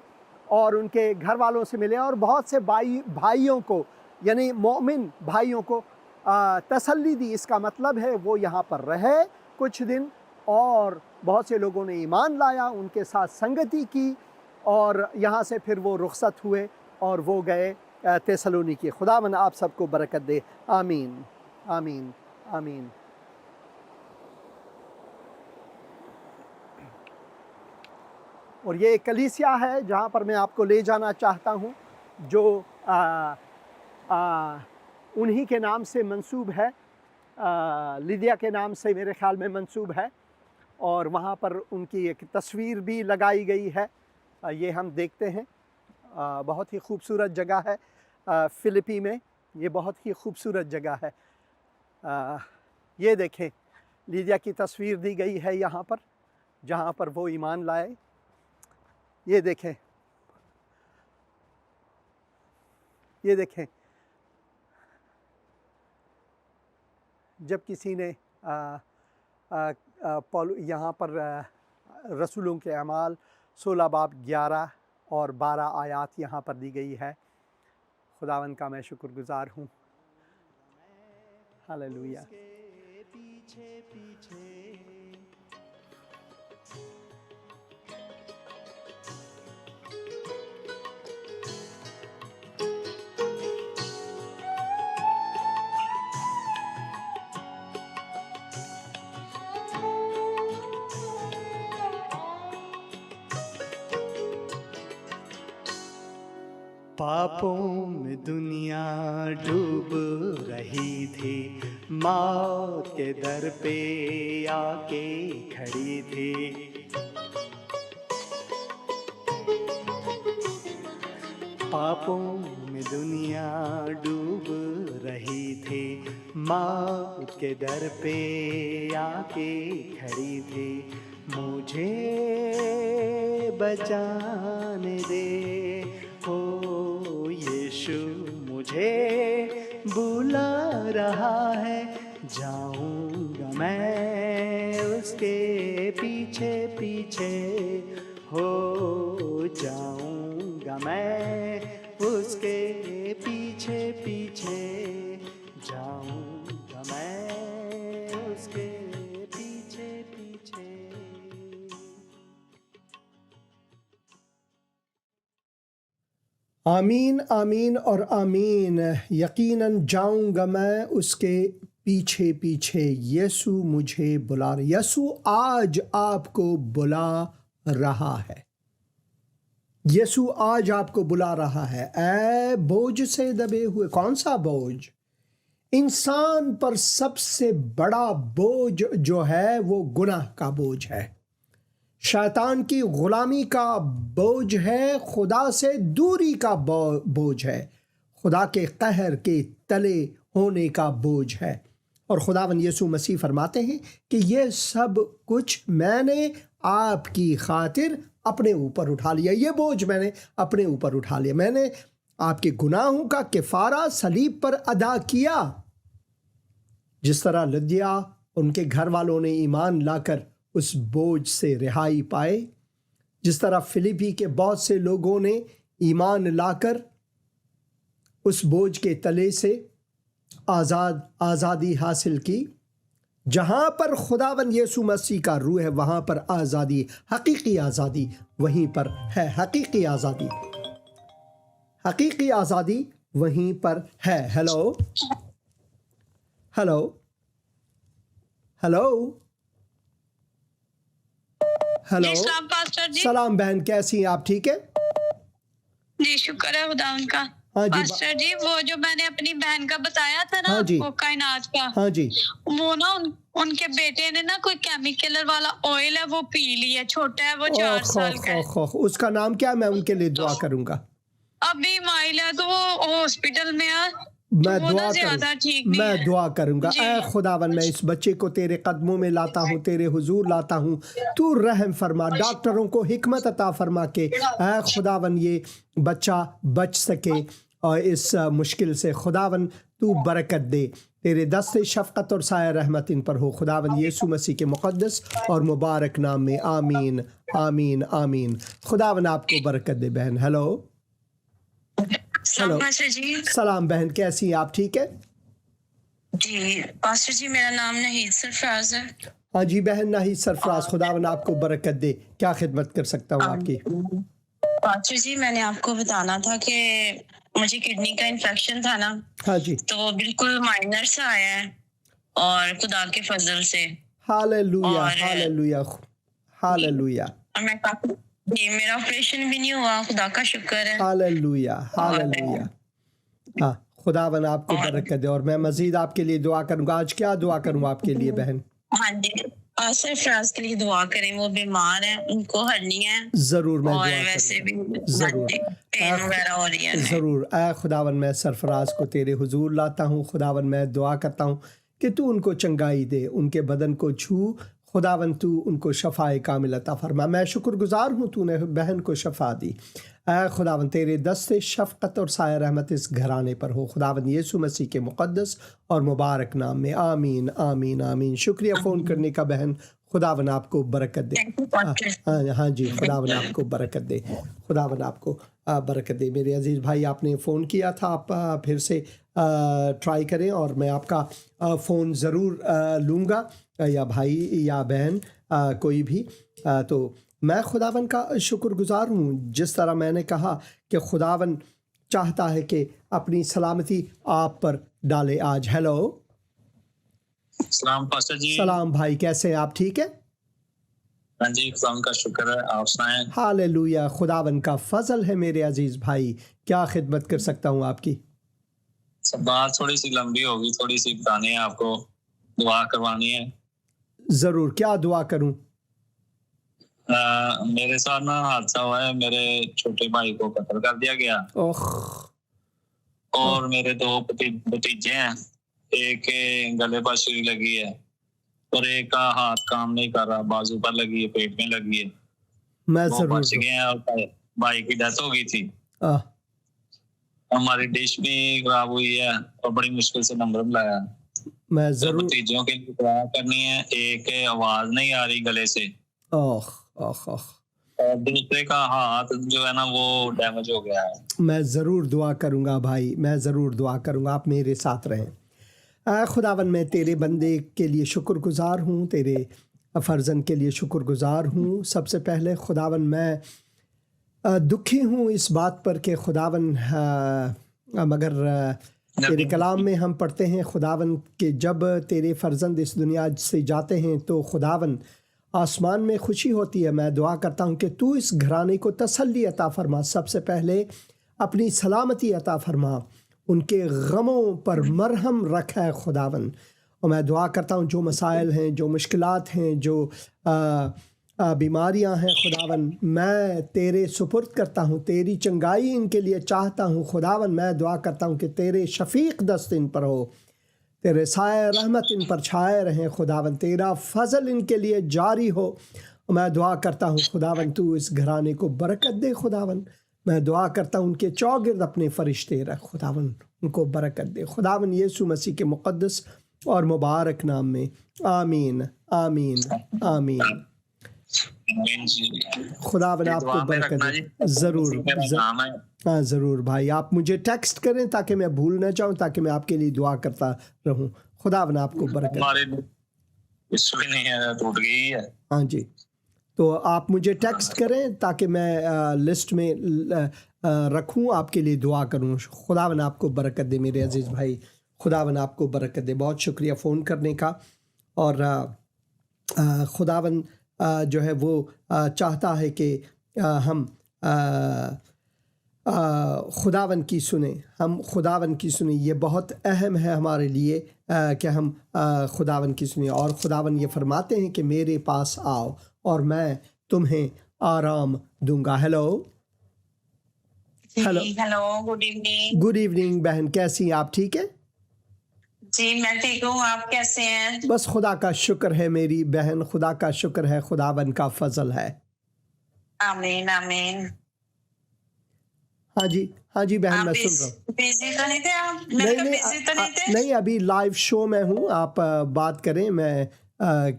اور ان کے گھر والوں سے ملے، اور بہت سے بھائیوں کو، یعنی مومن بھائیوں کو تسلی دی۔ اس کا مطلب ہے وہ یہاں پر رہے کچھ دن، اور بہت سے لوگوں نے ایمان لایا، ان کے ساتھ سنگتی کی، اور یہاں سے پھر وہ رخصت ہوئے اور وہ گئے تیسلونیکی۔ خداوند آپ سب کو برکت دے، آمین آمین آمین۔ اور یہ ایک کلیسیا ہے جہاں پر میں آپ کو لے جانا چاہتا ہوں، جو انہی کے نام سے منسوب ہے، لیدیا کے نام سے میرے خیال میں منسوب ہے، اور وہاں پر ان کی ایک تصویر بھی لگائی گئی ہے، یہ ہم دیکھتے ہیں۔ بہت ہی خوبصورت جگہ ہے فلپی میں، یہ بہت ہی خوبصورت جگہ ہے۔ یہ دیکھیں، لیدیا کی تصویر دی گئی ہے یہاں پر جہاں پر وہ ایمان لائے۔ یہ دیکھیں، یہ دیکھیں، جب کسی نے یہاں پر رسولوں کے اعمال 16 باب 11 اور 12 آیات یہاں پر دی گئی ہے۔ خداوند کا میں شکر گزار ہوں۔ ہاللویا۔ پیچھے پیچھے پاپوں میں دنیا ڈوب رہی تھی، موت کے در پہ آ کے کھڑی تھی۔ پاپوں میں دنیا ڈوب رہی تھی، موت کے در پہ آ کے کھڑی تھی۔ مجھے بچانے دے او یشو، مجھے بلا رہا ہے، جاؤں گا میں اس کے پیچھے پیچھے، ہو جاؤں گا میں اس کے پیچھے پیچھے، جاؤں گا میں اس کے پیچھے پیچھے۔ آمین آمین اور آمین۔ یقیناً جاؤں گا میں اس کے پیچھے پیچھے۔ یسوع مجھے بلا رہا، یسوع آج آپ کو بلا رہا ہے، یسوع آج آپ کو بلا رہا ہے۔ اے بوجھ سے دبے ہوئے، کون سا بوجھ؟ انسان پر سب سے بڑا بوجھ جو ہے وہ گناہ کا بوجھ ہے، شیطان کی غلامی کا بوجھ ہے، خدا سے دوری کا بوجھ ہے، خدا کے قہر کے تلے ہونے کا بوجھ ہے۔ اور خداوند یسوع مسیح فرماتے ہیں کہ یہ سب کچھ میں نے آپ کی خاطر اپنے اوپر اٹھا لیا، یہ بوجھ میں نے اپنے اوپر اٹھا لیا، میں نے آپ کے گناہوں کا کفارہ صلیب پر ادا کیا۔ جس طرح لدیا ان کے گھر والوں نے ایمان لا کر اس بوجھ سے رہائی پائے، جس طرح فلپی کے بہت سے لوگوں نے ایمان لا کر اس بوجھ کے تلے سے آزادی حاصل کی۔ جہاں پر خداوند یسوع مسیح کا روح ہے وہاں پر آزادی، حقیقی آزادی وہیں پر ہے، حقیقی آزادی، حقیقی آزادی وہیں پر ہے۔ ہیلو ہیلو ہیلو ہیلو، السلام پاسٹر جی۔ سلام بہن، کیسی ہیں آپ؟ ٹھیک ہے جی شکر ہے خدا ان کا۔ ہاں جی پاسٹر جی وہ جو میں نے اپنی بہن کا بتایا تھا نا، ہاں جی وہ کائنات کا، ہاں جی وہ نا ان کے بیٹے نے نا کوئی کیمیکل والا آئل ہے وہ پی لیا، چھوٹا ہے وہ 4 سال کا ہے۔ اس کا نام کیا؟ میں ان کے لیے دعا کروں گا۔ ابھی مائل ہے تو وہ ہاسپٹل میں ہے، میں وہ دعا نا کروں زیادہ ٹھیک نہیں میں ہے۔ دعا کروں گا۔ جی اے خداوند، میں اس بچے کو تیرے قدموں میں لاتا ہوں، تیرے حضور لاتا ہوں، تو رحم فرما، ڈاکٹروں کو حکمت عطا فرما کے اے خداوند یہ بچہ بچ سکے اور اس مشکل سے خداوند تو برکت دے۔ تیرے دست شفقت اور سایہ رحمت ان پر ہو خداوند یسوع مسیح کے مقدس اور مبارک نام میں، آمین آمین آمین۔ خداوند آپ کو برکت دے بہن۔ ہیلو السلام پاسٹر جی۔ سلام بہن، کیسی ہیں آپ؟ ٹھیک ہے جی پاسٹر جی میرا نام نحید سرفراز ہے۔ ہاں جی بہن نحید سرفراز، خداوند آپ کو برکت دے۔ کیا خدمت کر سکتا ہوں آپ کی؟ پاسٹر جی میں نے آپ کو بتانا تھا کہ مجھے کڈنی کا انفیکشن تھا نا، ہاں جی، تو وہ بالکل مائنر سے آیا ہے اور خدا کے فضل سے، ہاللویا اور ہاللویا ہاللویا میں کافی جی میرا آپریشن بھی نہیں ہوا، خدا کا شکر ہے۔ Hallelujah hallelujah. ہاں خداوند آپ کو برکت دے، اور میں مزید آپ کے لیے دعا کروں گا۔ آج کیا دعا کروں آپ کے لیے بہن؟ ہاں جی سرفراز کے لیے دعا کریں، وہ بیمار ہیں، ان کو ہرنی ہے ضرور میں اور دعا ویسے کروں بھی گا، ضرور پین وغیرہ ہو رہی ہے۔ ضرور۔ اے خداوند میں سرفراز کو تیرے حضور لاتا ہوں، خداوند میں دعا کرتا ہوں کہ تو ان کو چنگائی دے، ان کے بدن کو چھو خداوند، تو ان کو شفائے کامل عطا فرما۔ میں شکر گزار ہوں تو نے بہن کو شفا دی۔ اے خداوند تیرے دست شفقت اور سایہ رحمت اس گھرانے پر ہو خداوند یسوع مسیح کے مقدس اور مبارک نام میں، آمین آمین آمین۔ شکریہ فون کرنے کا بہن، خداوند آپ کو برکت دے۔ ہاں جی، خداوند آپ کو برکت دے، خداوند آپ کو برکت دے۔ میرے عزیز بھائی، آپ نے فون کیا تھا، آپ پھر سے ٹرائی کریں اور میں آپ کا فون ضرور لوں گا، یا بھائی یا بہن کوئی بھی۔ تو میں خداوند کا شکر گزار ہوں، جس طرح میں نے کہا کہ خداوند چاہتا ہے کہ اپنی سلامتی آپ پر ڈالے آج۔ ہیلو سلام پاسٹر جی۔ سلام بھائی، کیسے ہیں آپ؟ ٹھیک ہے ہاں جی، خداوند کا شکر ہے، آپ سنائیں؟ ہاللویا، خداوند کا فضل ہے میرے عزیز بھائی۔ کیا خدمت کر سکتا ہوں آپ کی؟ سب بات تھوڑی سی لمبی ہوگی، تھوڑی سی بتانی ہے آپ کو، دعا کروانی ہے۔ ضرور، کیا دعا کروں؟ میرے ساتھ نا حادثہ ہوا ہے، میرے چھوٹے بھائی کو قتل کر دیا گیا، اور میرے 2 بھتیجے ہیں، ایک کے گلے پر سوئی لگی ہے اور ایک کا ہاتھ کام نہیں کر رہا، بازو پر لگی ہے، پیٹ میں لگی ہے، میں وہ ضرور بچ گئے ہیں، اور بھائی کی ڈیتھ ہو گئی تھی۔ ہماری ڈش بھی خراب ہوئی ہے اور بڑی مشکل سے نمبر ملایا۔ میں دو ضرور بھتیجوں کے لیے دعا کرنی ہے، ایک آواز نہیں آ رہی گلے سے، اور دوسرے کا ہاتھ جو ہے نا وہ ڈیمیج ہو گیا ہے۔ میں ضرور دعا کروں گا بھائی، میں ضرور دعا کروں گا، آپ میرے ساتھ رہیں۔ اے خداوند میں تیرے بندے کے لیے شکر گزار ہوں، تیرے فرزند کے لیے شکر گزار ہوں۔ سب سے پہلے خداوند میں دکھی ہوں اس بات پر کہ خداوند مگر تیرے کلام میں ہم پڑھتے ہیں خداوند کہ جب تیرے فرزند اس دنیا سے جاتے ہیں تو خداوند آسمان میں خوشی ہوتی ہے۔ میں دعا کرتا ہوں کہ تو اس گھرانے کو تسلی عطا فرما، سب سے پہلے اپنی سلامتی عطا فرما، ان کے غموں پر مرہم رکھ ہے خداوند۔ اور میں دعا کرتا ہوں جو مسائل ہیں، جو مشکلات ہیں، جو بیماریاں ہیں خداوند، میں تیرے سپرد کرتا ہوں، تیری چنگائی ان کے لیے چاہتا ہوں خداوند۔ میں دعا کرتا ہوں کہ تیرے شفیق دست ان پر ہو، تیرے سایہ رحمت ان پر چھائے رہیں خداوند، تیرا فضل ان کے لیے جاری ہو۔ میں دعا کرتا ہوں خداوند تو اس گھرانے کو برکت دے خداوند۔ میں دعا کرتا ہوں ان کے چوگرد اپنے فرشتے رکھ خداوند، ان کو برکت دے خداوند، یسوع مسیح کے مقدس اور مبارک نام میں آمین آمین آمین. خداوند آپ کو برکت دے. ضرور ہاں ضرور بھائی, آپ مجھے ٹیکسٹ کریں تاکہ میں بھول نہ جاؤں, تاکہ میں آپ کے لیے دعا کرتا رہوں. خداوند آپ کو برکت دے. ہاں جی, تو آپ مجھے ٹیکسٹ کریں تاکہ میں لسٹ میں رکھوں, آپ کے لیے دعا کروں. خداوند آپ کو برکت دے میرے عزیز بھائی, خداوند آپ کو برکت دے. بہت شکریہ فون کرنے کا. اور خداوند جو ہے وہ چاہتا ہے کہ ہم خداوند کی سنیں, ہم خداوند کی سنیں. یہ بہت اہم ہے ہمارے لیے کہ ہم خداوند کی سنیں. اور خداوند یہ فرماتے ہیں کہ میرے پاس آؤ اور میں تمہیں آرام دوں گا. Hello good evening. Good evening بہن, کیسی ہیں آپ؟ ٹھیک ہے جی میں ٹھیک ہوں, آپ کیسے ہیں؟ بس خدا کا شکر ہے میری بہن, خدا کا شکر ہے, خداوند کا فضل ہے. آمین آمین. ہاں جی ہاں جی بہن, میں سن رہا ہوں. بزی تو نہیں تھے آپ؟ نہیں ابھی لائیو شو میں ہوں, آپ بات کریں, میں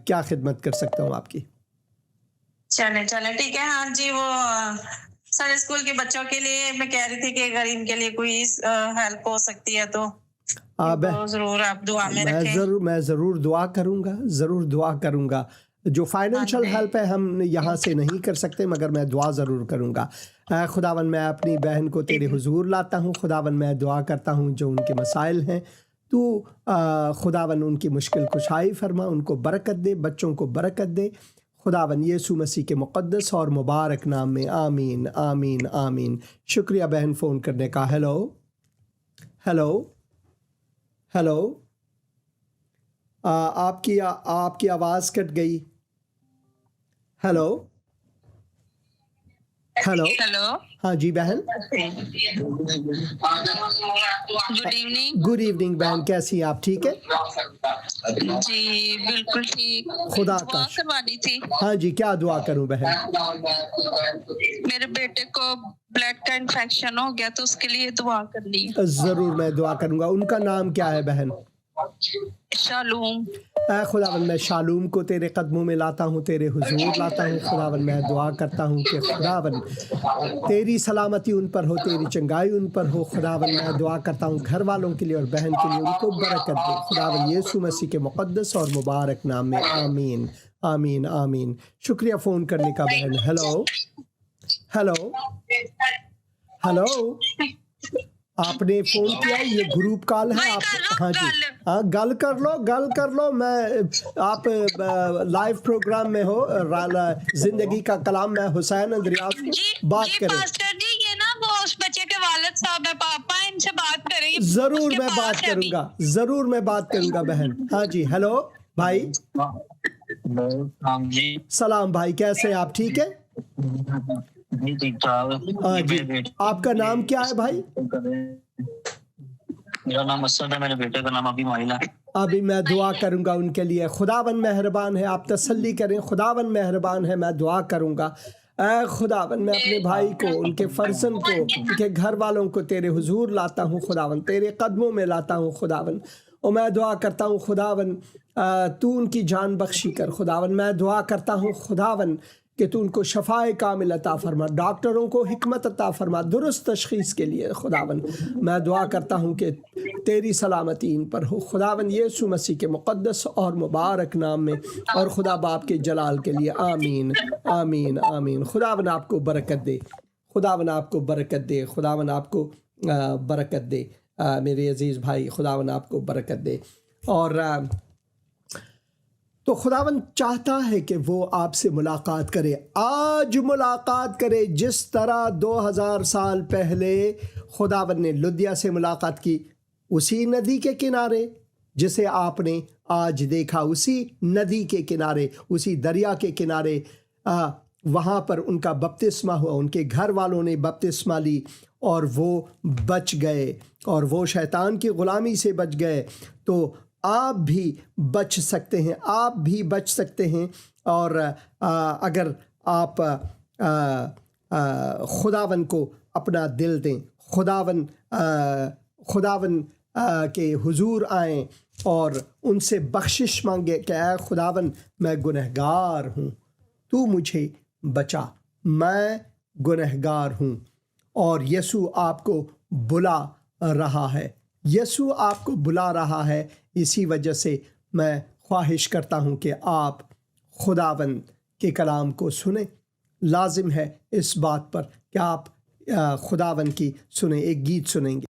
کیا خدمت کر سکتا ہوں آپ کی؟ چلیں ٹھیک ہے. ہاں جی, وہ سر اسکول کے بچوں کے لیے میں کہہ رہی تھی کہ اگر ان کے لیے کوئی ہیلپ ہو سکتی ہے تو ضرور آپ دعا میں رکھیں. میں ضرور دعا کروں گا. جو فائنینشیل ہیلپ ہے ہم یہاں سے نہیں کر سکتے, مگر میں دعا ضرور کروں گا. خداوند میں اپنی بہن کو تیرے حضور لاتا ہوں. خداوند میں دعا کرتا ہوں جو ان کے مسائل ہیں, تو خداوند ان کی مشکل کشائی فرما, ان کو برکت دے, بچوں کو برکت دے. خداوند یسوع مسیح کے مقدس اور مبارک نام میں آمین آمین آمین. شکریہ بہن فون کرنے کا. ہیلو آپ کی آواز کٹ گئی. ہیلو ہاں جی بہن. گڈ ایوننگ بہن, کیسی ہیں آپ؟ ٹھیک ہے جی بالکل ٹھیک. خدا کا دعا کروانی تھی. ہاں جی, کیا دعا کروں بہن؟ میرے بیٹے کو بلڈ کا انفیکشن ہو گیا تو اس کے لیے دعا کرنی ہے. ضرور میں دعا کروں گا. ان کا نام کیا ہے بہن؟ شالوم. اے خداوند میں شالوم کو تیرے قدموں میں لاتا ہوں, تیرے حضور لاتا ہوں. خداوند میں دعا کرتا ہوں کہ خداوند تیری سلامتی ان پر ہو, تیری چنگائی ان پر ہو. خداوند میں دعا کرتا ہوں گھر والوں کے لیے اور بہن کے لیے, ان کو برکت دے. خداوند یسوع مسیح کے مقدس اور مبارک نام میں آمین آمین آمین. شکریہ فون کرنے کا بہن. ہیلو آپ نے فون کیا, یہ گروپ کال ہے. آپ ہاں جی ہاں گل کر لو. میں آپ لائیو پروگرام میں ہو, زندگی کا کلام. میں حسین اندریاس بات کریں. پاسٹر جی یہ نا وہ اس بچے کے والد صاحب ہے پاپا, ان سے بات کریں. ضرور میں بات کروں گا بہن. ہاں جی ہیلو بھائی. سلام بھائی, کیسے ہیں آپ؟ ٹھیک ہے ہاں جی. آپ کا نام کیا ہے بھائی؟ میرا نام اسد ہے, میرے بیٹے کا نام ابھی مائل ہے. ابھی میں دعا کروں گا ان کے لیے. خداوند مہربان ہے, آپ تسلی کریں. خداوند مہربان ہے, میں دعا کروں گا. اے خداوند میں اپنے بھائی کو, ان کے فرزند کو, ان کے گھر والوں کو تیرے حضور لاتا ہوں. خداوند تیرے قدموں میں لاتا ہوں. خداوند اور میں دعا کرتا ہوں خداوند تو ان کی جان بخشی کر. خداوند میں دعا کرتا ہوں خداوند کہ تو ان کو شفائے کامل عطا فرما, ڈاکٹروں کو حکمت عطا فرما درست تشخیص کے لیے. خداوند میں دعا کرتا ہوں کہ تیری سلامتی ان پر ہو. خداوند یسوع مسیح کے مقدس اور مبارک نام میں اور خدا باپ کے جلال کے لیے آمین آمین آمین. خداوند آپ کو برکت دے, خداوند آپ کو برکت دے, خداوند آپ کو برکت دے میرے عزیز بھائی. خداوند آپ کو برکت دے. اور تو خداوند چاہتا ہے کہ وہ آپ سے ملاقات کرے, آج ملاقات کرے, جس طرح 2000 سال پہلے خداوند نے لدیا سے ملاقات کی, اسی ندی کے کنارے جسے آپ نے آج دیکھا, اسی ندی کے کنارے, اسی دریا کے کنارے. وہاں پر ان کا بپتسمہ ہوا, ان کے گھر والوں نے بپتسمہ لی اور وہ بچ گئے, اور وہ شیطان کی غلامی سے بچ گئے. تو آپ بھی بچ سکتے ہیں, آپ بھی بچ سکتے ہیں. اور اگر آپ خداوند کو اپنا دل دیں, خداوند کے حضور آئیں اور ان سے بخشش مانگے کہ اے خداوند میں گنہگار ہوں، تو مجھے بچا، میں گنہگار ہوں۔ اور یسوع آپ کو بلا رہا ہے، یسوع آپ کو بلا رہا ہے۔ اسی وجہ سے میں خواہش کرتا ہوں کہ آپ خداوند کے کلام کو سنیں۔ لازم ہے اس بات پر کہ آپ خداوند کی سنیں۔ ایک گیت سنیں گے۔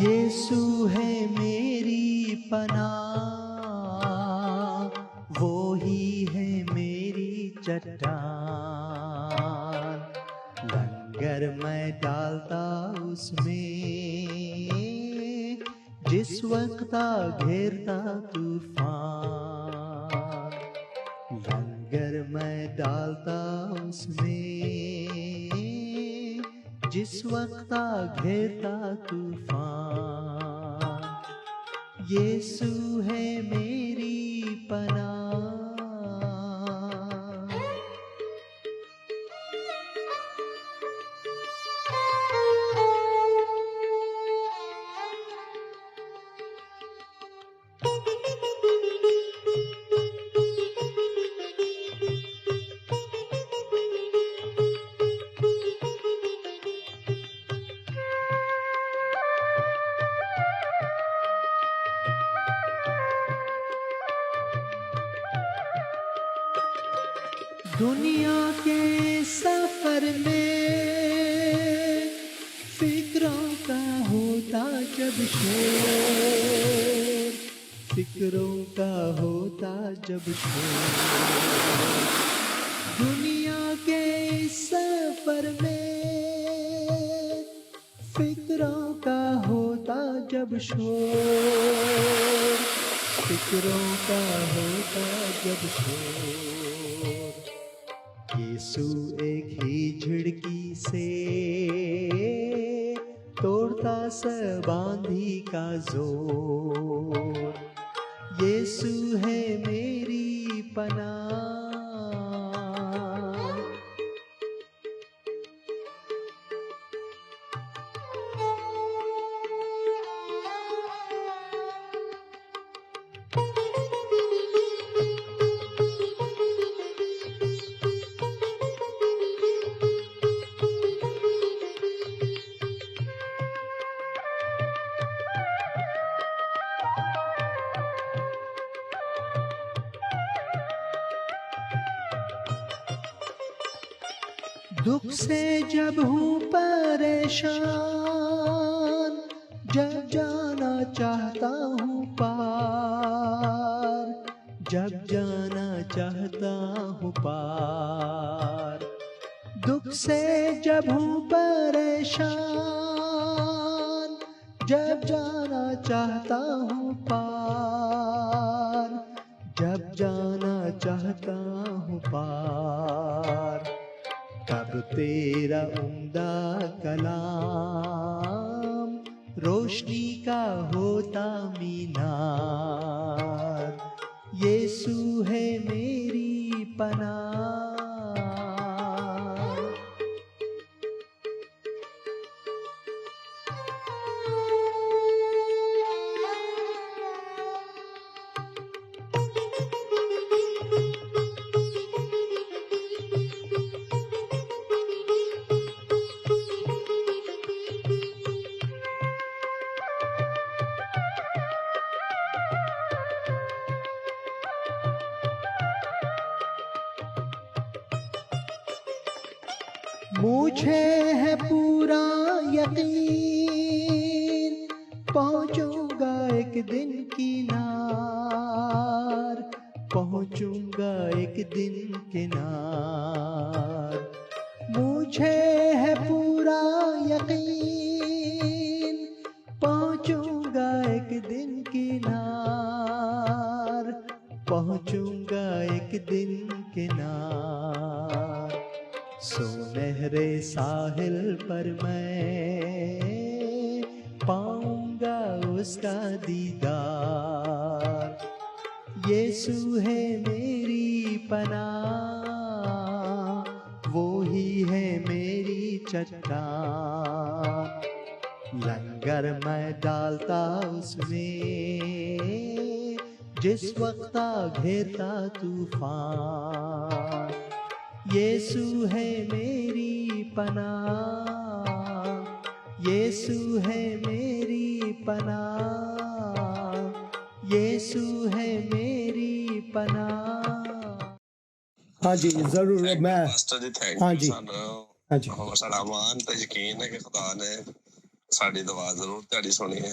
یسوع ہے میری پناہ، وہی ہے میری چٹان، لنگر میں ڈالتا اس میں جس وقت گھیرتا طوفان، لنگر میں ڈالتا اس میں جس وقت گھیرتا طوفان، یسوع ہے میری پناہ۔ دنیا کے سفر میں فکروں کا ہوتا جب شور، فکروں کا ہوتا جب شور، دنیا کے سفر میں فکروں کا ہوتا جب شور، فکروں کا ہوتا جب شور، یسوع ایک ہی جھڑکی سے توڑتا سب آندھی کا زور، یسوع ہے میری پناہ۔ دکھ سے جب ہوں پریشان، جب جانا چاہتا ہوں پار، جب جانا چاہتا ہوں پار، دکھ سے جب ہوں پریشان، جب جانا چاہتا ہوں پار، جب جانا چاہتا ہوں پار، تب تیرا عمدہ کلام روشنی کا ہوتا مینار، یسوع ہے میری پناہ۔ مجھے ہے پورا یقین، پہنچوں گا ایک دن کنار، پہنچوں گا ایک دن کنار، مجھے ہے پورا یقین، پہنچوں گا ایک دن کنار، پہنچوں گا ایک دن کنار، سنہرے ساحل پر میں پاؤں گا اس کا دیدار، یسوع ہے میری پناہ، وہی ہے میری چٹان، لنگر میں ڈالتا اس میں جس وقت گھیرتا طوفان، یسوع ہے میری پناہ، یسوع ہے میری پناہ، یسوع ہے میری پناہ۔ ہاں جی ضرور میں ہاں جی ہاں جی ساڈا ایمان تے یقین ہے کہ خدا نے ساڈی دعا ضرور تہاڈی سنی ہے،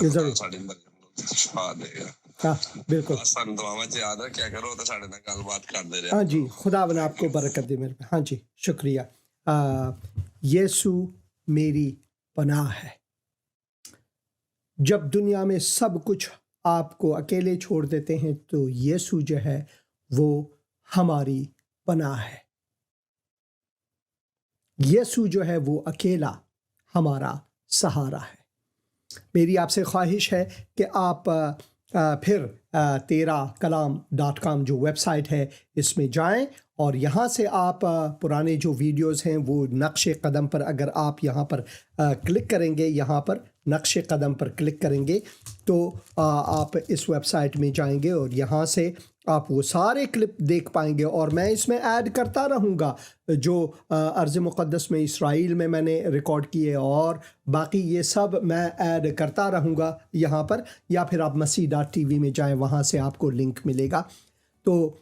ضرور ساڈی مریم نوں شفا دے گا۔ ہاں بالکل سانوں دعاواں چ یاد رکھیا کرو تے ساڈے نال گل بات کردے رہیا۔ ہاں جی خداوند آپ کو برکت دے میرے پہ۔ ہاں جی شکریہ۔ یسوع میری پناہ ہے۔ جب دنیا میں سب کچھ آپ کو اکیلے چھوڑ دیتے ہیں تو یسوع جو ہے وہ ہماری پناہ ہے۔ یسوع جو ہے وہ اکیلا ہمارا سہارا ہے۔ میری آپ سے خواہش ہے کہ آپ پھر teraKalam.com جو ویب سائٹ ہے اس میں جائیں اور یہاں سے آپ پرانے جو ویڈیوز ہیں وہ نقش قدم پر اگر آپ یہاں پر کلک کریں گے، یہاں پر نقش قدم پر کلک کریں گے تو آپ اس ویب سائٹ میں جائیں گے اور یہاں سے آپ وہ سارے کلپ دیکھ پائیں گے، اور میں اس میں ایڈ کرتا رہوں گا جو ارض مقدس میں اسرائیل میں نے ریکارڈ کیے، اور باقی یہ سب میں ایڈ کرتا رہوں گا یہاں پر، یا پھر آپ مسیح.tv میں جائیں، وہاں سے آپ کو لنک ملے گا۔ تو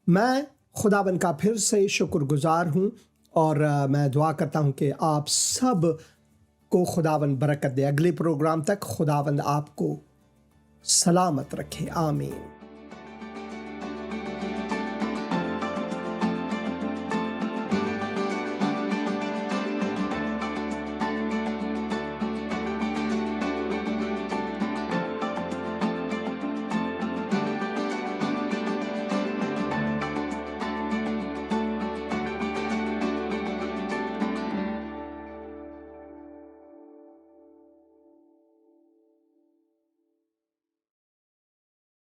میں خداوند کا پھر سے شکر گزار ہوں، اور میں دعا کرتا ہوں کہ آپ سب کو خداوند برکت دے۔ اگلے پروگرام تک خداوند آپ کو سلامت رکھے، آمین۔